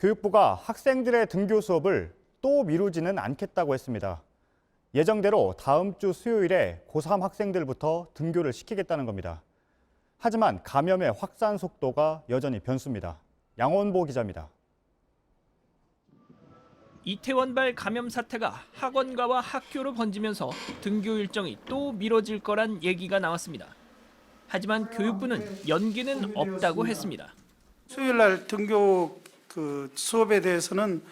교육부가 학생들의 등교 수업을 또 미루지는 않겠다고 했습니다. 예정대로 다음 주 수요일에 고3 학생들부터 등교를 시키겠다는 겁니다. 하지만 감염의 확산 속도가 여전히 변수입니다. 양원보 기자입니다. 이태원발 감염 사태가 학원가와 학교로 번지면서 등교 일정이 또 미뤄질 거란 얘기가 나왔습니다. 하지만 교육부는 연기는 없다고 했습니다. 수요일 날 등교 수업에 대해서는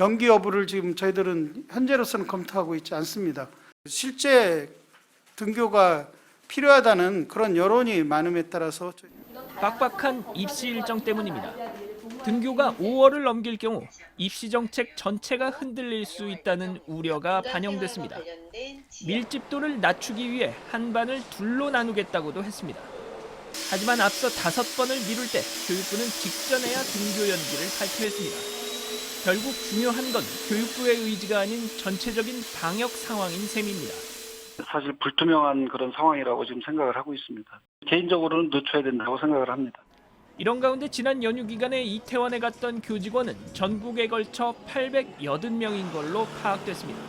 연기 여부를 지금 저희들은 현재로서는 검토하고 있지 않습니다. 실제 등교가 필요하다는 그런 여론이 많음에 따라서 빡빡한 입시 일정 때문입니다. 등교가 5월을 넘길 경우 입시 정책 전체가 흔들릴 수 있다는 우려가 반영됐습니다. 밀집도를 낮추기 위해 한 반을 둘로 나누겠다고도 했습니다. 하지만 앞서 5번을 미룰 때 교육부는 직전에야 등교 연기를 발표했습니다. 결국 중요한 건 교육부의 의지가 아닌 전체적인 방역 상황인 셈입니다. 사실 불투명한 그런 상황이라고 지금 생각을 하고 있습니다. 개인적으로는 늦춰야 된다고 생각을 합니다. 이런 가운데 지난 연휴 기간에 이태원에 갔던 교직원은 전국에 걸쳐 880명인 걸로 파악됐습니다.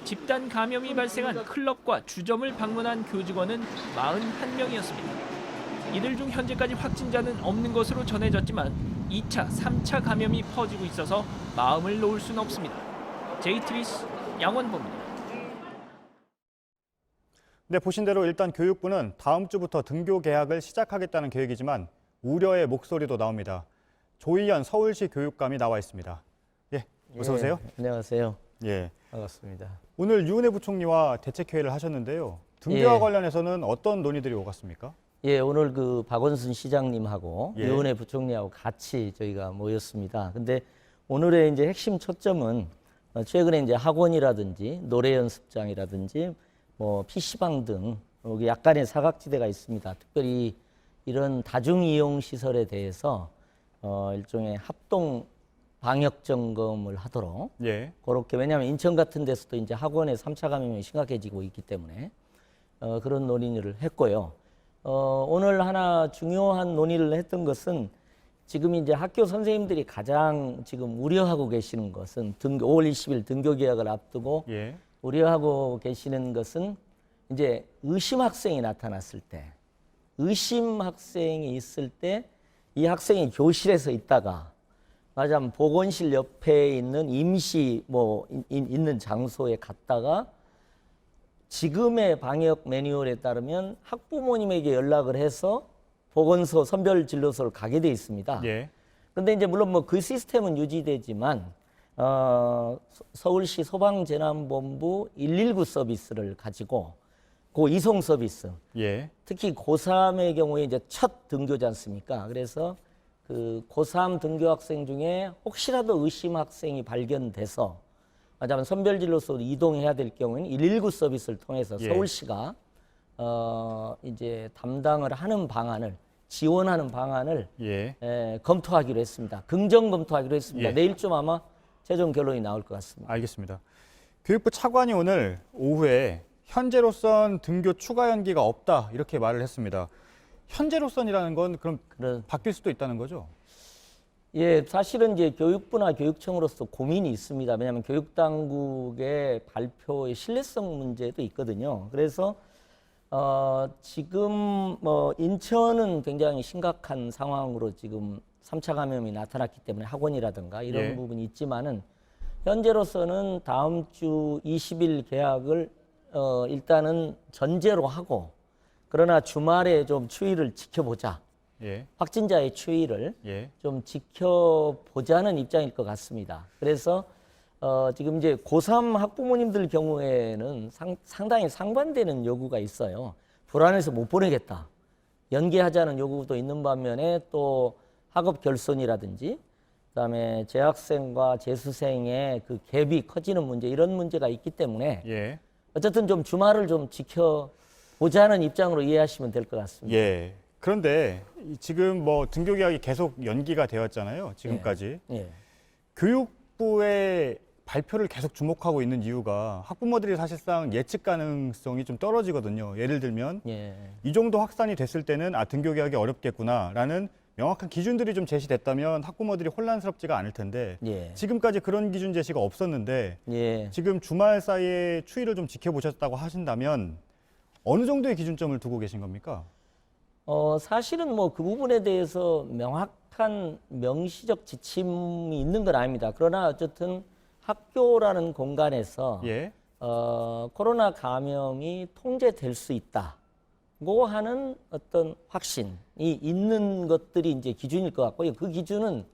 집단 감염이 발생한 클럽과 주점을 방문한 교직원은 41명이었습니다. 이들 중 현재까지 확진자는 없는 것으로 전해졌지만 2차, 3차 감염이 퍼지고 있어서 마음을 놓을 수는 없습니다. JTBC 양원보입니다. 네, 보신 대로 일단 교육부는 다음 주부터 등교 개학을 시작하겠다는 계획이지만 우려의 목소리도 나옵니다. 조희연 서울시 교육감이 나와 있습니다. 예, 어서 오세요. 안녕하세요. 예, 반갑습니다. 오늘 유은혜 부총리와 대책회의를 하셨는데요. 등교와 관련해서는 어떤 논의들이 오갔습니까? 예, 오늘 박원순 시장님하고 예. 유은혜 부총리하고 같이 저희가 모였습니다. 근데 오늘의 이제 핵심 초점은 최근에 이제 학원이라든지 노래 연습장이라든지 뭐 PC방 등 여기 약간의 사각지대가 있습니다. 특별히 이런 다중 이용 시설에 대해서 일종의 합동 방역 점검을 하도록 예. 그렇게 왜냐하면 인천 같은 데서도 이제 학원의 3차 감염이 심각해지고 있기 때문에 그런 논의를 했고요. 오늘 하나 중요한 논의를 했던 것은 지금 이제 학교 선생님들이 가장 지금 우려하고 계시는 것은 5월 20일 등교 개학을 앞두고 예. 우려하고 계시는 것은 이제 의심 학생이 나타났을 때, 의심 학생이 있을 때 이 학생이 교실에서 있다가 말하자면 보건실 옆에 있는 임시 있는 장소에 갔다가 지금의 방역 매뉴얼에 따르면 학부모님에게 연락을 해서 보건소 선별 진료소를 가게 돼 있습니다. 예. 그런데 이제 물론 그 시스템은 유지되지만 서울시 소방재난본부 119 서비스를 가지고 그 이송 서비스, 예. 특히 고3의 경우에 이제 첫 등교지 않습니까? 그래서 그 고3 등교 학생 중에 혹시라도 의심 학생이 발견돼서 말하자면 선별진료소로 이동해야 될 경우에는 119 서비스를 통해서 예. 서울시가 이제 담당을 하는 방안을 지원하는 방안을 예. 검토하기로 했습니다. 긍정 검토하기로 했습니다. 예. 내일쯤 아마 최종 결론이 나올 것 같습니다. 알겠습니다. 교육부 차관이 오늘 오후에 현재로선 등교 추가 연기가 없다 이렇게 말을 했습니다. 현재로선이라는 건 그럼 바뀔 수도 있다는 거죠? 예, 사실은 이제 교육부나 교육청으로서 고민이 있습니다. 왜냐하면 교육당국의 발표의 신뢰성 문제도 있거든요. 그래서 지금 인천은 굉장히 심각한 상황으로 지금 3차 감염이 나타났기 때문에 학원이라든가 이런 예. 부분이 있지만은 현재로서는 다음 주 20일 개학을 일단은 전제로 하고 그러나 주말에 좀 추이를 지켜보자. 예. 확진자의 추이를 예. 좀 지켜보자는 입장일 것 같습니다. 그래서 지금 이제 고3 학부모님들 경우에는 상당히 상반되는 요구가 있어요. 불안해서 못 보내겠다. 연기하자는 요구도 있는 반면에 또 학업 결손이라든지 그다음에 재학생과 재수생의 그 갭이 커지는 문제 이런 문제가 있기 때문에 예. 어쨌든 좀 주말을 좀 지켜보자는 입장으로 이해하시면 될 것 같습니다. 예. 그런데 지금 등교 개학이 계속 연기가 되었잖아요. 지금까지. 예. 교육부의 발표를 계속 주목하고 있는 이유가 학부모들이 사실상 예측 가능성이 좀 떨어지거든요. 예를 들면 예. 이 정도 확산이 됐을 때는 등교 개학이 어렵겠구나라는 명확한 기준들이 좀 제시됐다면 학부모들이 혼란스럽지가 않을 텐데 예. 지금까지 그런 기준 제시가 없었는데 예. 지금 주말 사이에 추이를 좀 지켜보셨다고 하신다면 어느 정도의 기준점을 두고 계신 겁니까? 사실은 뭐 그 부분에 대해서 명확한 명시적 지침이 있는 건 아닙니다. 그러나 어쨌든 학교라는 공간에서 예. 코로나 감염이 통제될 수 있다고 하는 어떤 확신이 있는 것들이 이제 기준일 것 같고요. 그 기준은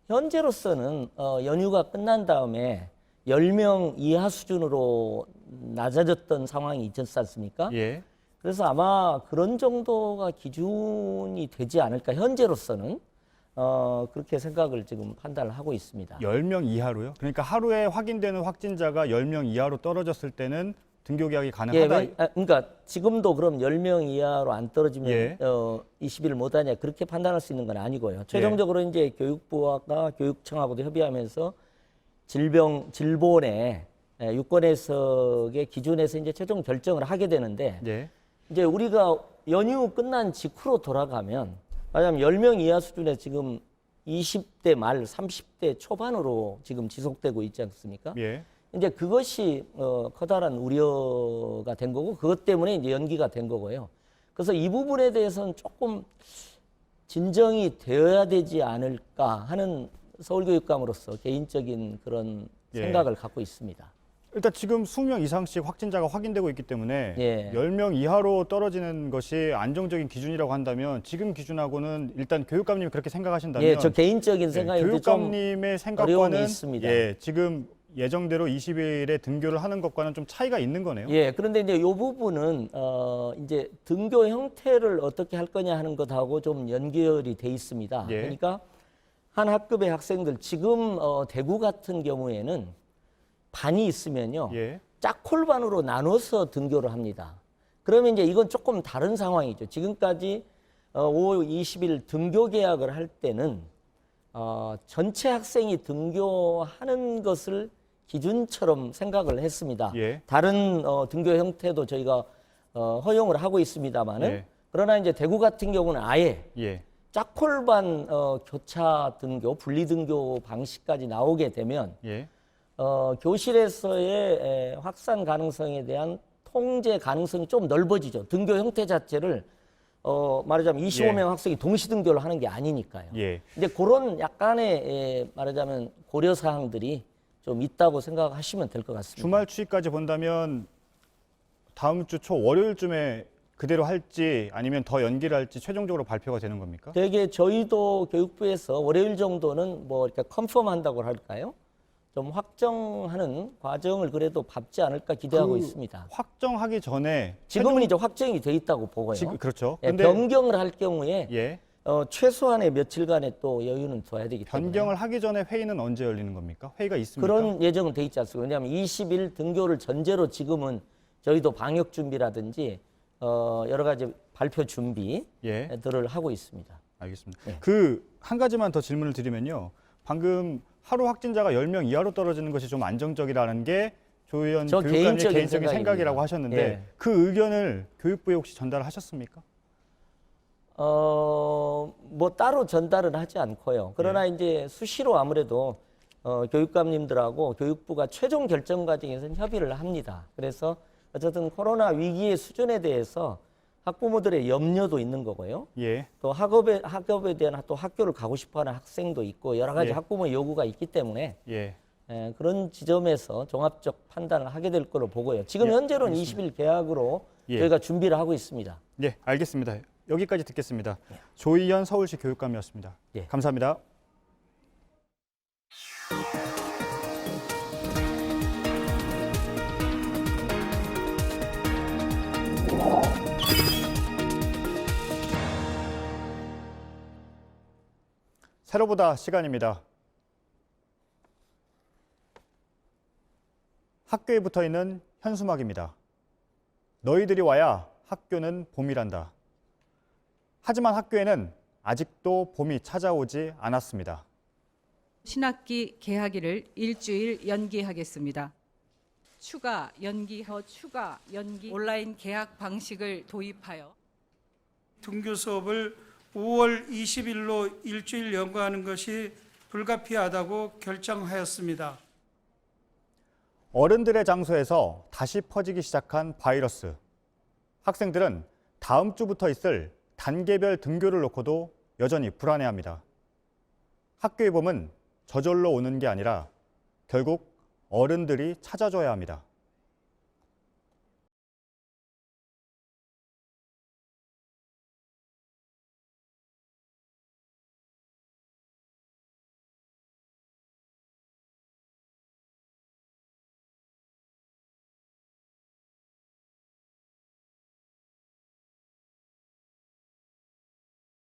현재로서는 연휴가 끝난 다음에 10명 이하 수준으로 낮아졌던 상황이 있지 않습니까? 예. 그래서 아마 그런 정도가 기준이 되지 않을까 현재로서는 그렇게 생각을 지금 판단을 하고 있습니다. 10명 이하로요? 그러니까 하루에 확인되는 확진자가 10명 이하로 떨어졌을 때는 등교 개학이 예, 가능하다. 그러니까 지금도 그럼 10명 이하로 안 떨어지면 예. 20일 못 하냐 그렇게 판단할 수 있는 건 아니고요. 최종적으로 이제 교육부와 교육청하고도 협의하면서 질본의 유권 해석의 기준에서 이제 최종 결정을 하게 되는데 예. 이제 우리가 연휴 끝난 직후로 돌아가면 말하자면 10명 이하 수준에 지금 20대 말 30대 초반으로 지금 지속되고 있지 않습니까? 예. 이제 그것이 커다란 우려가 된 거고 그것 때문에 이제 연기가 된 거고요. 그래서 이 부분에 대해서는 조금 진정이 되어야 되지 않을까 하는 서울교육감으로서 개인적인 그런 예. 생각을 갖고 있습니다. 일단 지금 20명 이상씩 확진자가 확인되고 있기 때문에 예. 10명 이하로 떨어지는 것이 안정적인 기준이라고 한다면 지금 기준하고는 일단 교육감님이 그렇게 생각하신다면 예, 저 개인적인 생각인데 좀 교육감님의 어려움이 생각과는 있습니다. 예, 지금 예정대로 20일에 등교를 하는 것과는 좀 차이가 있는 거네요. 예, 그런데 이제 이 부분은 이제 등교 형태를 어떻게 할 거냐 하는 것하고 좀 연결이 돼 있습니다. 예. 그러니까 한 학급의 학생들 지금 대구 같은 경우에는 반이 있으면요. 예. 짝콜반으로 나눠서 등교를 합니다. 그러면 이제 이건 조금 다른 상황이죠. 지금까지 5월 20일 등교 계약을 할 때는 전체 학생이 등교하는 것을 기준처럼 생각을 했습니다. 예. 다른 등교 형태도 저희가 허용을 하고 있습니다만은 예. 그러나 이제 대구 같은 경우는 아예 예. 짝콜반 교차 등교, 분리 등교 방식까지 나오게 되면 예. 교실에서의 확산 가능성에 대한 통제 가능성이 좀 넓어지죠. 등교 형태 자체를 말하자면 25명 예. 학생이 동시 등교를 하는 게 아니니까요. 예. 근데 그런 약간의 말하자면 고려 사항들이 좀 있다고 생각하시면 될 것 같습니다. 주말 추이까지 본다면 다음 주 초 월요일쯤에 그대로 할지 아니면 더 연기를 할지 최종적으로 발표가 되는 겁니까? 되게 저희도 교육부에서 월요일 정도는 뭐 이렇게 컨펌한다고 할까요? 좀 확정하는 과정을 그래도 밟지 않을까 기대하고 있습니다. 확정하기 전에 지금은 이제 확정이 돼 있다고 보고요. 그렇죠. 예, 근데 변경을 할 경우에 예. 최소한의 며칠간의 또 여유는 둬야 되기 때문에 변경을 하기 전에 회의는 언제 열리는 겁니까? 회의가 있습니까? 그런 예정은 돼 있지 않습니까? 왜냐하면 20일 등교를 전제로 지금은 저희도 방역 준비라든지 여러 가지 발표 준비들을 예. 하고 있습니다. 알겠습니다. 예. 그 한 가지만 더 질문을 드리면요. 방금 하루 확진자가 10명 이하로 떨어지는 것이 좀 안정적이라는 게 조희연 저 교육감의 개인적인 개인적인 생각입니다. 생각이라고 하셨는데 예. 그 의견을 교육부에 혹시 전달하셨습니까? 뭐 따로 전달은 하지 않고요. 그러나 이제 수시로 아무래도 교육감님들하고 교육부가 최종 결정 과정에서는 협의를 합니다. 그래서 어쨌든 코로나 위기의 수준에 대해서 학부모들의 염려도 있는 거고요. 예. 또 학업에 대한 또 학교를 가고 싶어하는 학생도 있고 여러 가지 예. 학부모의 요구가 있기 때문에 예. 그런 지점에서 종합적 판단을 하게 될 거로 보고요. 지금 예, 현재로는 20일 계약으로 예. 저희가 준비를 하고 있습니다. 예, 알겠습니다. 여기까지 듣겠습니다. 조희연 서울시 교육감이었습니다. 예. 감사합니다. 새로 보다 시간입니다. 학교에 붙어 있는 현수막입니다. 너희들이 와야 학교는 봄이란다. 하지만 학교에는 아직도 봄이 찾아오지 않았습니다. 신학기 개학일을 일주일 연기하겠습니다. 추가 연기 온라인 개학 방식을 도입하여 등교 수업을 5월 20일로 일주일 연거하는 것이 불가피하다고 결정하였습니다. 어른들의 장소에서 다시 퍼지기 시작한 바이러스. 학생들은 다음 주부터 있을 단계별 등교를 놓고도 여전히 불안해합니다. 학교의 봄은 저절로 오는 게 아니라 결국 어른들이 찾아줘야 합니다.